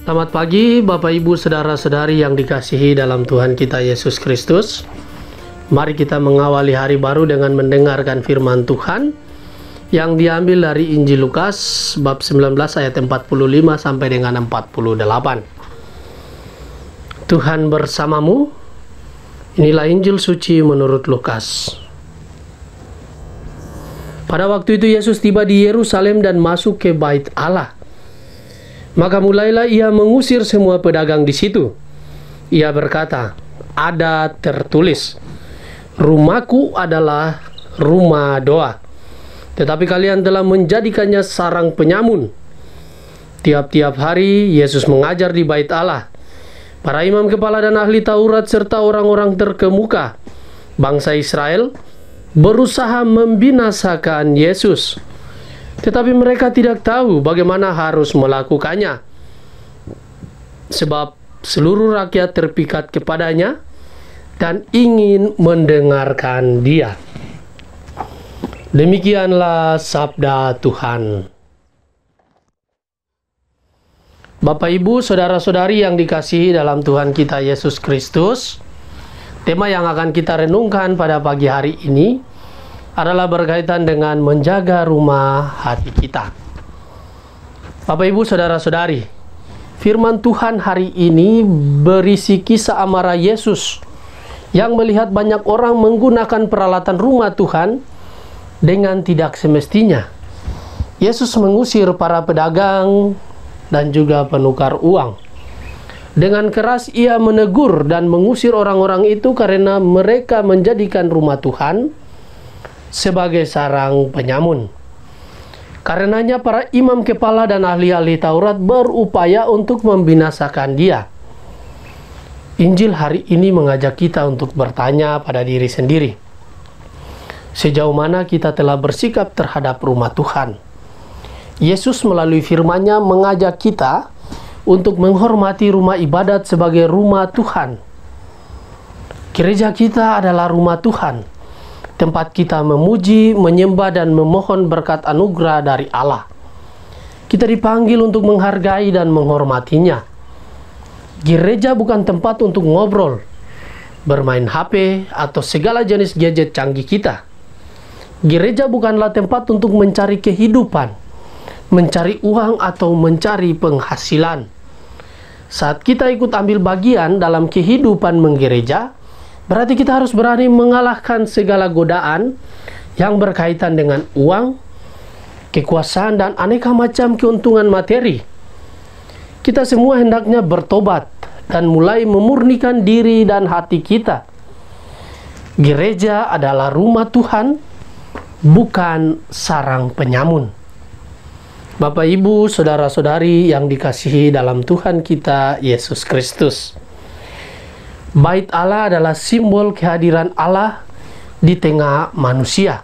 Selamat pagi Bapak Ibu Saudara-saudari yang dikasihi dalam Tuhan kita Yesus Kristus. Mari kita mengawali hari baru dengan mendengarkan firman Tuhan yang diambil dari Injil Lukas bab 19 ayat 45 sampai dengan 48. Tuhan bersamamu. Inilah Injil suci menurut Lukas. Pada waktu itu Yesus tiba di Yerusalem dan masuk ke Bait Allah. Maka mulailah ia mengusir semua pedagang di situ. Ia berkata, "Ada tertulis, rumahku adalah rumah doa. Tetapi kalian telah menjadikannya sarang penyamun." Tiap-tiap hari Yesus mengajar di Bait Allah. Para imam kepala dan ahli Taurat serta orang-orang terkemuka bangsa Israel berusaha membinasakan Yesus. Tetapi mereka tidak tahu bagaimana harus melakukannya, sebab seluruh rakyat terpikat kepadanya dan ingin mendengarkan dia. Demikianlah sabda Tuhan. Bapak, Ibu, Saudara-saudari yang dikasihi dalam Tuhan kita Yesus Kristus, tema yang akan kita renungkan pada pagi hari ini adalah berkaitan dengan menjaga rumah hati kita. Bapak, Ibu, Saudara-saudari, firman Tuhan hari ini berisi kisah amarah Yesus yang melihat banyak orang menggunakan peralatan rumah Tuhan dengan tidak semestinya. Yesus mengusir para pedagang dan juga penukar uang. Dengan keras ia menegur dan mengusir orang-orang itu karena mereka menjadikan rumah Tuhan sebagai sarang penyamun. Karenanya para imam kepala dan ahli-ahli Taurat berupaya untuk membinasakan dia. Injil hari ini mengajak kita untuk bertanya pada diri sendiri, sejauh mana kita telah bersikap terhadap rumah Tuhan. Yesus melalui firman-Nya mengajak kita untuk menghormati rumah ibadat sebagai rumah Tuhan. Gereja kita adalah rumah Tuhan, tempat kita memuji, menyembah, dan memohon berkat anugerah dari Allah. Kita dipanggil untuk menghargai dan menghormatinya. Gereja bukan tempat untuk ngobrol, bermain HP, atau segala jenis gadget canggih kita. Gereja bukanlah tempat untuk mencari kehidupan, mencari uang, atau mencari penghasilan. Saat kita ikut ambil bagian dalam kehidupan menggereja, berarti kita harus berani mengalahkan segala godaan yang berkaitan dengan uang, kekuasaan, dan aneka macam keuntungan materi. Kita semua hendaknya bertobat dan mulai memurnikan diri dan hati kita. Gereja adalah rumah Tuhan, bukan sarang penyamun. Bapak, Ibu, Saudara-saudari yang dikasihi dalam Tuhan kita Yesus Kristus. Bait Allah adalah simbol kehadiran Allah di tengah manusia.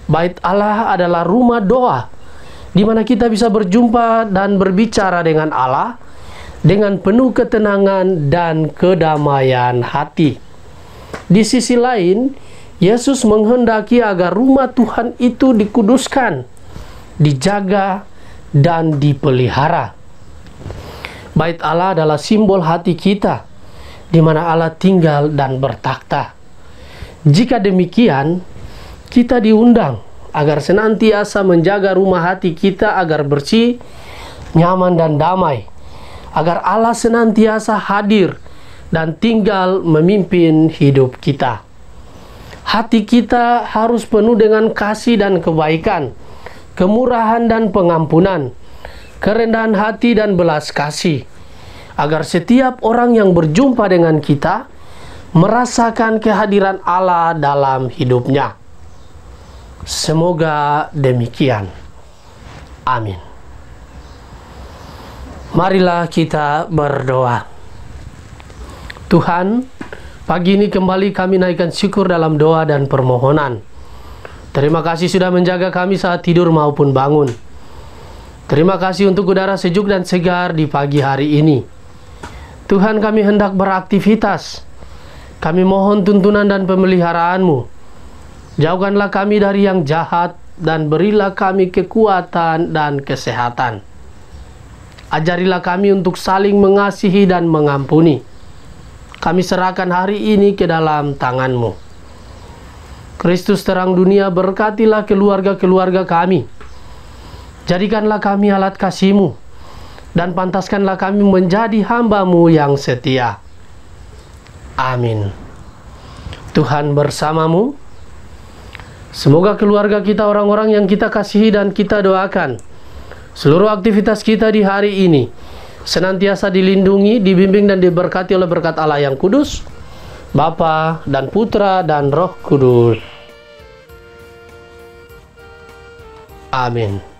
Bait Allah adalah rumah doa, di mana kita bisa berjumpa dan berbicara dengan Allah dengan penuh ketenangan dan kedamaian hati. Di sisi lain, Yesus menghendaki agar rumah Tuhan itu dikuduskan, dijaga, dan dipelihara. Bait Allah adalah simbol hati kita, di mana Allah tinggal dan bertakhta. Jika demikian, kita diundang agar senantiasa menjaga rumah hati kita agar bersih, nyaman, dan damai, agar Allah senantiasa hadir dan tinggal memimpin hidup kita. Hati kita harus penuh dengan kasih dan kebaikan, kemurahan dan pengampunan, kerendahan hati dan belas kasih, agar setiap orang yang berjumpa dengan kita merasakan kehadiran Allah dalam hidupnya. Semoga demikian. Amin. Marilah kita berdoa. Tuhan, pagi ini kembali kami naikkan syukur dalam doa dan permohonan. Terima kasih sudah menjaga kami saat tidur maupun bangun. Terima kasih untuk udara sejuk dan segar di pagi hari ini. Tuhan, kami hendak beraktivitas. Kami mohon tuntunan dan pemeliharaan-Mu. Jauhkanlah kami dari yang jahat dan berilah kami kekuatan dan kesehatan. Ajarilah kami untuk saling mengasihi dan mengampuni. Kami serahkan hari ini ke dalam tangan-Mu. Kristus terang dunia, berkatilah keluarga-keluarga kami. Jadikanlah kami alat kasih-Mu, dan pantaskanlah kami menjadi hamba-Mu yang setia. Amin. Tuhan bersamamu. Semoga keluarga kita, orang-orang yang kita kasihi dan kita doakan, seluruh aktivitas kita di hari ini senantiasa dilindungi, dibimbing dan diberkati oleh berkat Allah yang kudus, Bapa dan Putra dan Roh Kudus. Amin.